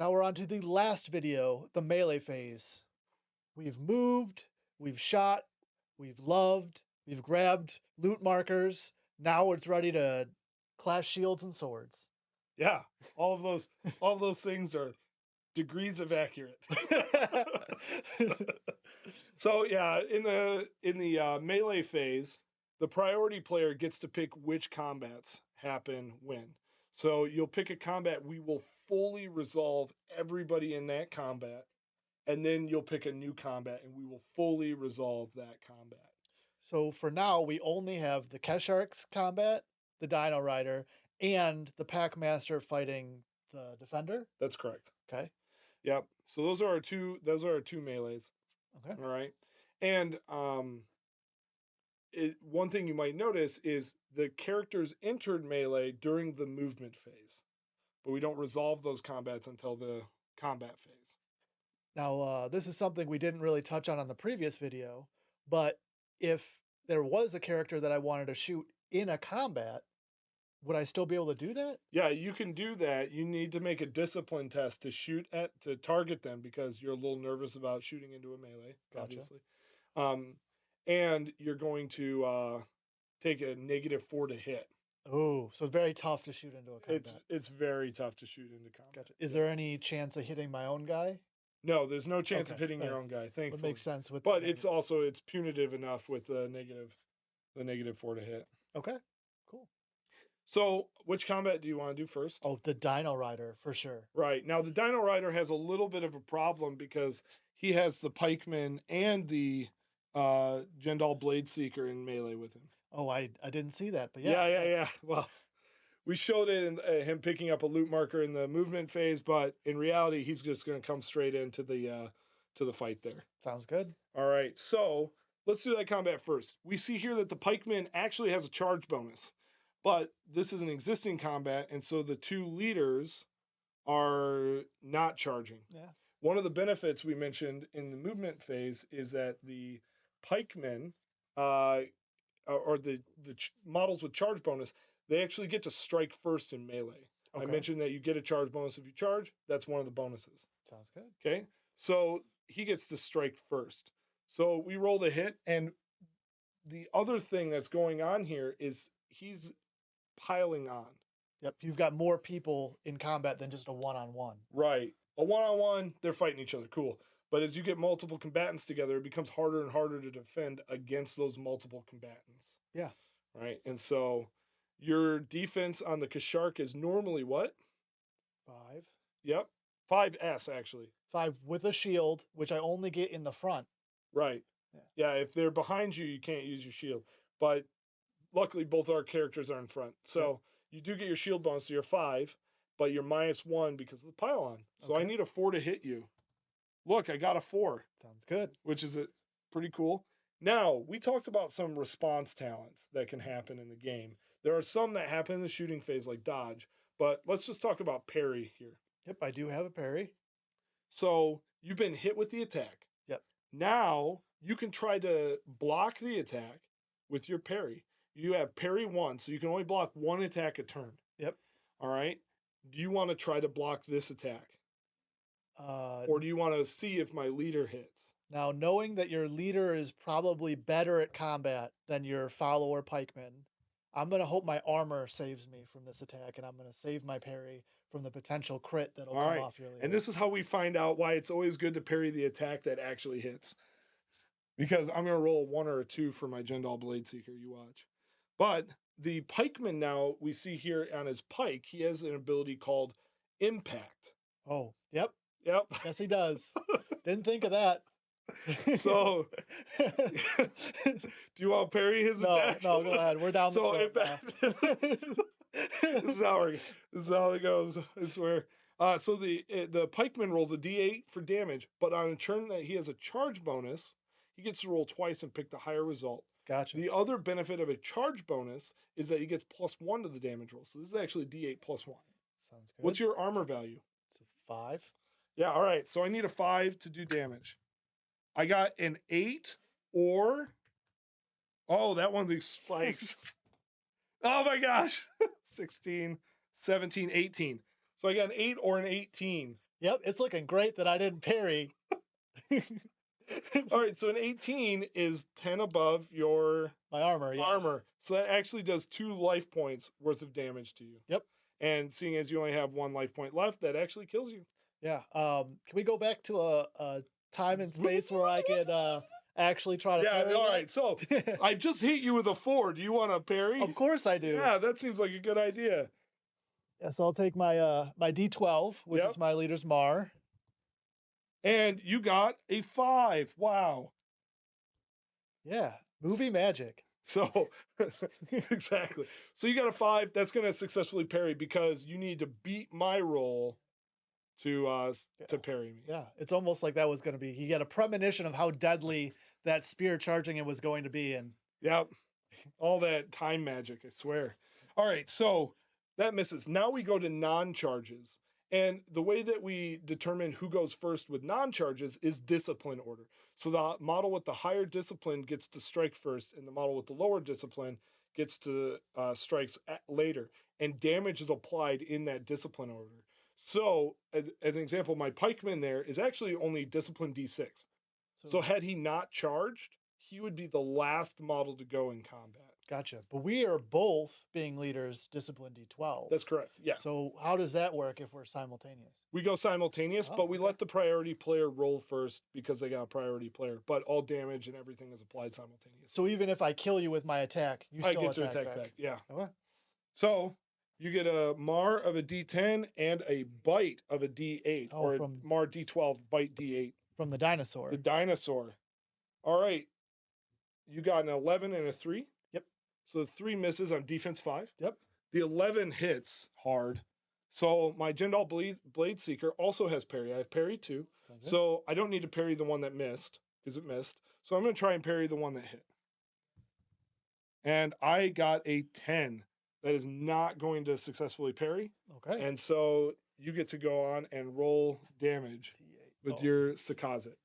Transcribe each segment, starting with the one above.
Now we're on to the last video, the melee phase. We've moved, we've shot, we've loved, we've grabbed loot markers. Now it's ready to clash shields and swords. Yeah, all of those things are degrees of accurate. So yeah, in the melee phase, the priority player gets to pick which combats happen when. So you'll pick a combat, we will fully resolve everybody in that combat, and then you'll pick a new combat, and we will fully resolve that combat. So for now, we only have the Keshark's combat, the Dino Rider, and the Packmaster fighting the Defender. That's correct. Okay. Yep. So those are our two melees. Okay. All right. And one thing you might notice is the characters entered melee during the movement phase, but we don't resolve those combats until the combat phase. Now, this is something we didn't really touch on the previous video, but if there was a character that I wanted to shoot in a combat, would I still be able to do that? Yeah, you can do that. You need to make a discipline test to target them because you're a little nervous about shooting into a melee, Gotcha. obviously. And you're going to take a -4 to hit. Oh, so it's very tough to shoot into a combat. It's very tough to shoot into combat. Gotcha. Is there any chance of hitting my own guy? No, there's no chance of hitting your own guy. Thankfully, it makes sense with. But it's punitive enough with the -4 to hit. Okay, cool. So, which combat do you want to do first? Oh, the Dino Rider for sure. Right now, the Dino Rider has a little bit of a problem because he has the Pikeman and the Jendal Blade Seeker in melee with him. Oh, I didn't see that, but yeah. Yeah. Well, we showed it in him picking up a loot marker in the movement phase, but in reality, he's just going to come straight into the fight there. Sounds good. All right, so let's do that combat first. We see here that the Pikeman actually has a charge bonus, but this is an existing combat, and so the two leaders are not charging. Yeah. One of the benefits we mentioned in the movement phase is that the pikemen, or the models with charge bonus, they actually get to strike first in melee. Okay. I mentioned that you get a charge bonus if you charge. That's one of the bonuses. Sounds good. Okay, so he gets to strike first. So we rolled a hit, and the other thing that's going on here is he's piling on. Yep, you've got more people in combat than just a one-on-one. Right. A one-on-one, they're fighting each other. Cool. But as you get multiple combatants together, it becomes harder and harder to defend against those multiple combatants. Yeah. Right. And so your defense on the Kashark is normally what? 5. Yep. 5S, actually. 5 with a shield, which I only get in the front. Right. Yeah, if they're behind you, you can't use your shield. But luckily, both our characters are in front. So you do get your shield bonus, so you're 5, but you're -1 because of the pile-on. So I need a 4 to hit you. Look, I got a 4. Sounds good. Which is pretty cool. Now, we talked about some response talents that can happen in the game. There are some that happen in the shooting phase, like dodge. But let's just talk about parry here. Yep, I do have a parry. So you've been hit with the attack. Yep. Now you can try to block the attack with your parry. You have parry 1, so you can only block 1 attack a turn. Yep. All right. Do you want to try to block this attack? Or do you want to see if my leader hits? Now, knowing that your leader is probably better at combat than your follower pikeman, I'm going to hope my armor saves me from this attack, and I'm going to save my parry from the potential crit that'll come off your leader. And this is how we find out why it's always good to parry the attack that actually hits. Because I'm going to roll a 1 or a 2 for my Jendal Blade Seeker, you watch. But the pikeman now, we see here on his pike, he has an ability called Impact. Oh, yep. Yep. Yes, he does. Didn't think of that. So, do you want to parry his attack? No, go ahead. We're down this road This is how it goes, I swear. So the pikeman rolls a d8 for damage, but on a turn that he has a charge bonus, he gets to roll twice and pick the higher result. Gotcha. The other benefit of a charge bonus is that he gets +1 to the damage roll. So this is actually d8 +1. Sounds good. What's your armor value? It's a 5. Yeah, all right. So I need a 5 to do damage. I got an 8 or... Oh, that one spikes. Oh my gosh. 16, 17, 18. So I got an 8 or an 18. Yep, it's looking great that I didn't parry. All right, so an 18 is 10 above your My armor, yes. armor. So that actually does 2 life points worth of damage to you. Yep. And seeing as you only have 1 life point left, that actually kills you. Yeah. Can we go back to a time and space where I could actually try to Yeah, parry all that? right. So I just hit you with a 4. Do you want to parry? Of course I do. Yeah, that seems like a good idea. Yeah, so I'll take my my D12, which Yep. is my leader's Mar. And you got a 5. Wow. Yeah, movie magic. So exactly. So you got a 5. That's going to successfully parry because you need to beat my roll to parry me. Yeah, it's almost like that was going to be. He had a premonition of how deadly that spear charging it was going to be, and Yep. All that time magic, I swear. All right, so that misses. Now we go to non-charges. And the way that we determine who goes first with non-charges is discipline order. So the model with the higher discipline gets to strike first, and the model with the lower discipline gets to strikes later. And damage is applied in that discipline order. So, as an example, my pikeman there is actually only discipline D6. So had he not charged, he would be the last model to go in combat. Gotcha. But we are both being leaders, discipline D12. That's correct. Yeah. So how does that work if we're simultaneous? We go simultaneous, but we let the priority player roll first because they got a priority player. But all damage and everything is applied simultaneously. So even if I kill you with my attack, you still get to attack back. Yeah. Okay. So you get a Mar of a D10 and a bite of a D8, or a Mar D12 bite D8. From the dinosaur. The dinosaur. All right. You got an 11 and a 3. Yep. So the 3 misses on defense 5. Yep. The 11 hits hard. So my Jindal Blade Seeker also has parry. I have parry too. So I don't need to parry the one that missed because it missed. So I'm going to try and parry the one that hit. And I got a 10. That is not going to successfully parry. Okay. And so you get to go on and roll damage with your Sakazit.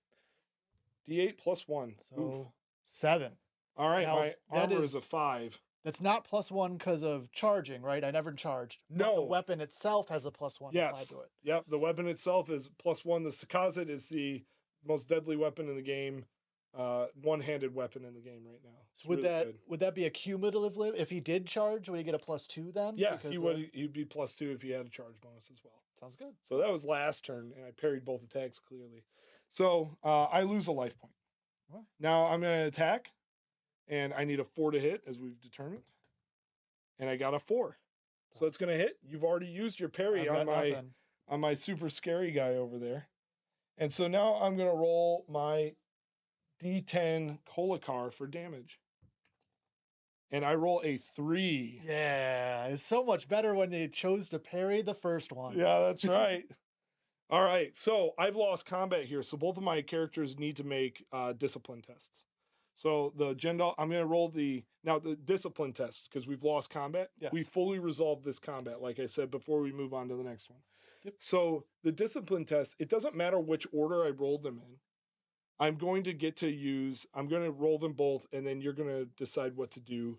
D8 plus 1. So Oof. 7. All right, now, my armor is a 5. That's not plus 1 because of charging, right? I never charged. No. But the weapon itself has a plus 1 applied to it. Yep, the weapon itself is plus 1. The Sakazit is the most deadly weapon in the game. One-handed weapon in the game right now. So would that be a cumulative live? If he did charge, would he get a plus 2 then? Yeah, he would. He'd be plus 2 if he had a charge bonus as well. Sounds good. So that was last turn, and I parried both attacks clearly. So I lose a life point. What? Now I'm going to attack, and I need a 4 to hit, as we've determined. And I got a 4. So it's going to hit. You've already used your parry on my super scary guy over there. And so now I'm going to roll my D10 Kolakar for damage. And I roll a 3. Yeah, it's so much better when they chose to parry the first one. Yeah, that's right. All right, so I've lost combat here. So both of my characters need to make discipline tests. So the Jindal, I'm going to roll the discipline test because we've lost combat. Yes. We fully resolved this combat, like I said, before we move on to the next one. Yep. So the discipline test, it doesn't matter which order I rolled them in. I'm going to roll them both, and then you're going to decide what to do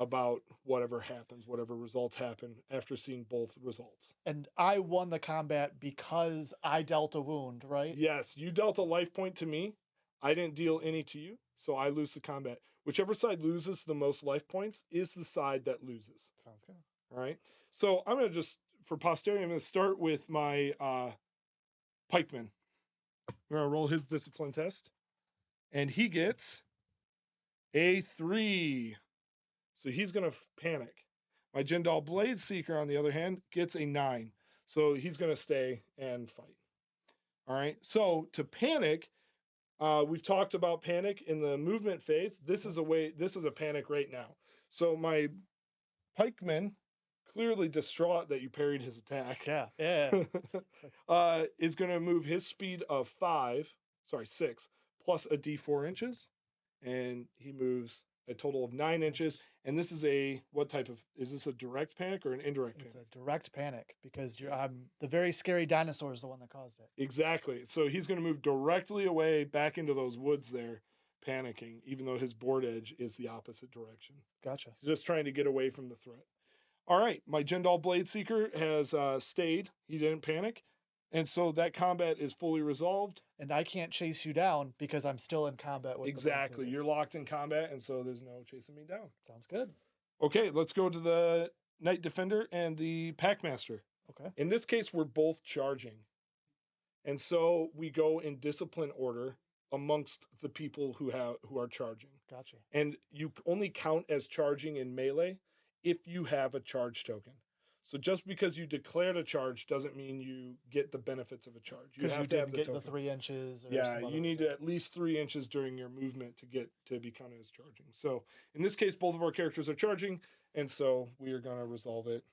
about whatever happens, whatever results happen after seeing both results. And I won the combat because I dealt a wound, right? Yes, you dealt a life point to me. I didn't deal any to you, so I lose the combat. Whichever side loses the most life points is the side that loses. Sounds good. All right. So I'm going to for posterity, I'm going to start with my pikeman. I'm going to roll his discipline test. And he gets a 3. So he's going to panic. My Jindal Blade Seeker, on the other hand, gets a 9. So he's going to stay and fight. All right. So to panic, we've talked about panic in the movement phase. This is a panic right now. So my pikeman, clearly distraught that you parried his attack. Yeah. Is going to move his speed of 6 plus a d4 inches, and he moves a total of 9 inches. And this is is this a direct panic or an indirect panic? It's a direct panic because the very scary dinosaur is the one that caused it. Exactly. So he's going to move directly away back into those woods there, panicking, even though his board edge is the opposite direction. Gotcha. He's just trying to get away from the threat. All right, my Jindal Blade Seeker has stayed. He didn't panic. And so that combat is fully resolved. And I can't chase you down because I'm still in combat with Exactly. the You're locked in combat, and so there's no chasing me down. Sounds good. Okay, let's go to the Knight Defender and the Packmaster. Okay. In this case, we're both charging. And so we go in discipline order amongst the people who are charging. Gotcha. And you only count as charging in melee if you have a charge token. So just because you declared a charge doesn't mean you get the benefits of a charge. You have to have the get token. the 3 inches. Or Yeah, you need to at least 3 inches during your movement to be counted as charging. So in this case, both of our characters are charging, and so we are going to resolve it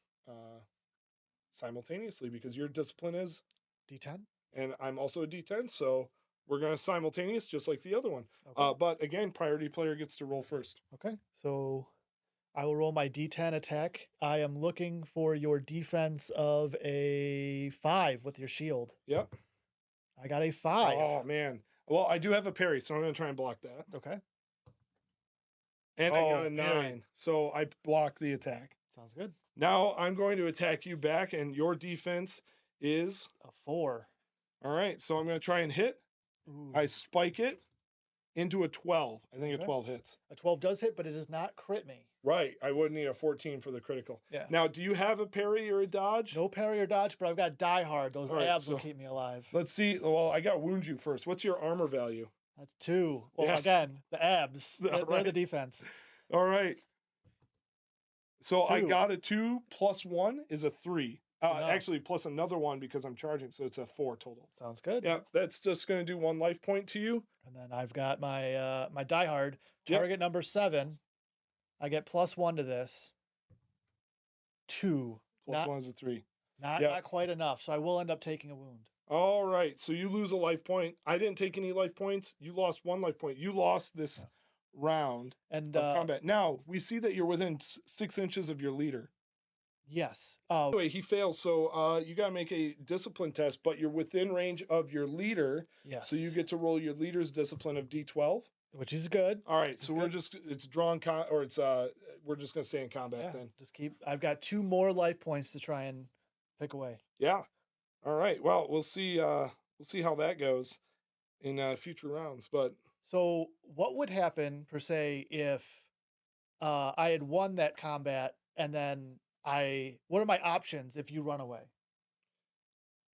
simultaneously because your discipline is D10, and I'm also a D10, so we're going to simultaneous just like the other one. Okay. But again, priority player gets to roll first. Okay. So I will roll my D10 attack. I am looking for your defense of a 5 with your shield. Yep. I got a 5. Oh man. Well, I do have a parry, so I'm going to try and block that. Okay. And I got a parry. 9, so I block the attack. Sounds good. Now I'm going to attack you back, and your defense is A 4. All right, so I'm going to try and hit. Ooh. I spike it into a 12. I think Okay. a 12 hits. A 12 does hit, but it does not crit me. Right. I would need a 14 for the critical. Yeah. Now, do you have a parry or a dodge? No parry or dodge, but I've got Die Hard. Those All right, abs will so keep me alive. Let's see. Well, I got to wound you first. What's your armor value? That's 2. Well, Yeah. again, the abs. They're Right. the defense. All right. So I 2. got a 2 plus 1 is a 3. enough. Actually, plus another 1 because I'm charging, so it's a 4 total. Sounds good. Yeah, that's just going to do 1 life point to you. And then I've got my my Die Hard Yep. target number 7. I get +1 to this. 2. Plus 1 is a 3. Not quite enough, so I will end up taking a wound. All right, so you lose a life point. I didn't take any life points. You lost 1 life point. You lost this round And of combat. Now, we see that you're within 6 inches of your leader. yes. Anyway, he fails, so you got to make a discipline test, but you're within range of your leader. Yes. So you get to roll your leader's discipline of D12. Which is good. All right, so we're just we're just going to stay in combat then. I've got 2 more life points to try and pick away. Yeah. All right. Well, we'll see how that goes in future rounds, but So what would happen per se if I had won that combat and then what are my options if you run away?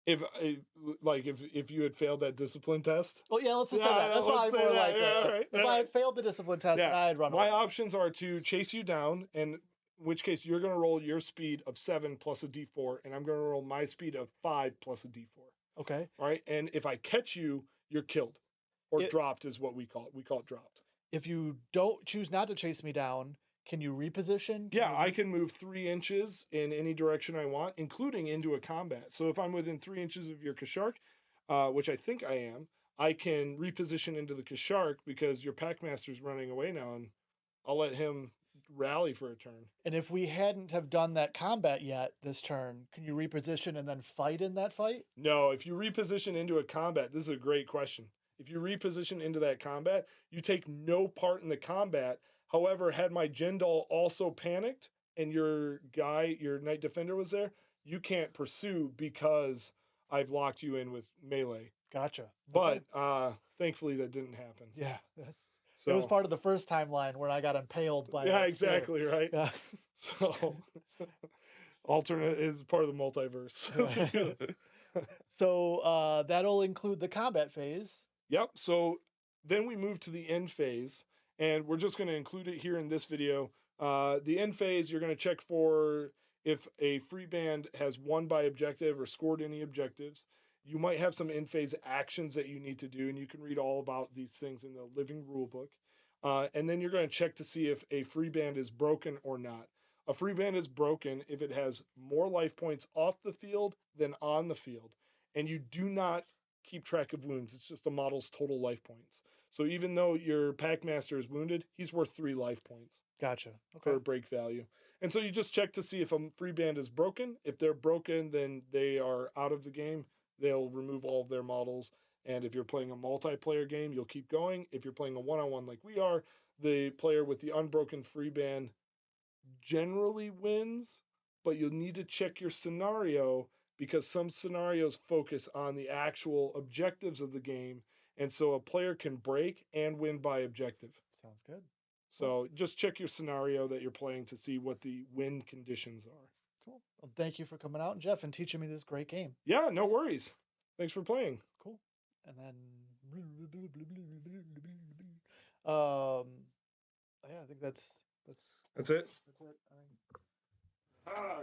if you had failed that discipline test. Well, yeah, let's just say that. That's why I'm more likely. Right, if I had failed the discipline test, then I had run away. My options are to chase you down, in which case you're going to roll your speed of 7 plus a d4, and I'm going to roll my speed of 5 plus a d4. Okay. All right, and if I catch you, you're killed, or dropped is what we call it. We call it dropped. If you don't choose not to chase me down, can you reposition? I can move 3 inches in any direction I want, including into a combat. So if I'm within 3 inches of your Kashark, which I think I am, I can reposition into the Kashark because your Packmaster's running away now, and I'll let him rally for a turn. And if we hadn't have done that combat yet this turn, can you reposition and then fight in that fight? No, if you reposition into a combat, this is a great question. If you reposition into that combat, you take no part in the combat. However, had my Jindal also panicked and your Knight Defender was there, you can't pursue because I've locked you in with melee. Gotcha. But thankfully that didn't happen. Yeah. It was part of the first timeline where I got impaled by exactly, right? Yeah. So alternate is part of the multiverse. So that'll include the combat phase. Yep. So then we move to the end phase, and we're just going to include it here in this video. The end phase, you're going to check for if a free band has won by objective or scored any objectives. You might have some end phase actions that you need to do, and you can read all about these things in the living rule book. And then you're going to check to see if a free band is broken or not. A free band is broken if it has more life points off the field than on the field. And you do not keep track of wounds. It's just the model's total life points. So even though your Packmaster is wounded, he's worth 3 life points. Gotcha. Okay. For a break value. And so you just check to see if a free band is broken. If they're broken, then they are out of the game. They'll remove all of their models. And if you're playing a multiplayer game, you'll keep going. If you're playing a one-on-one like we are, the player with the unbroken free band generally wins, but you'll need to check your scenario because some scenarios focus on the actual objectives of the game, and so a player can break and win by objective. Sounds good. So just check your scenario that you're playing to see what the win conditions are. Cool. Well, thank you for coming out, Jeff, and teaching me this great game. Yeah, no worries. Thanks for playing. Cool. And then, yeah, I think that's it. That's it. I think. Ah,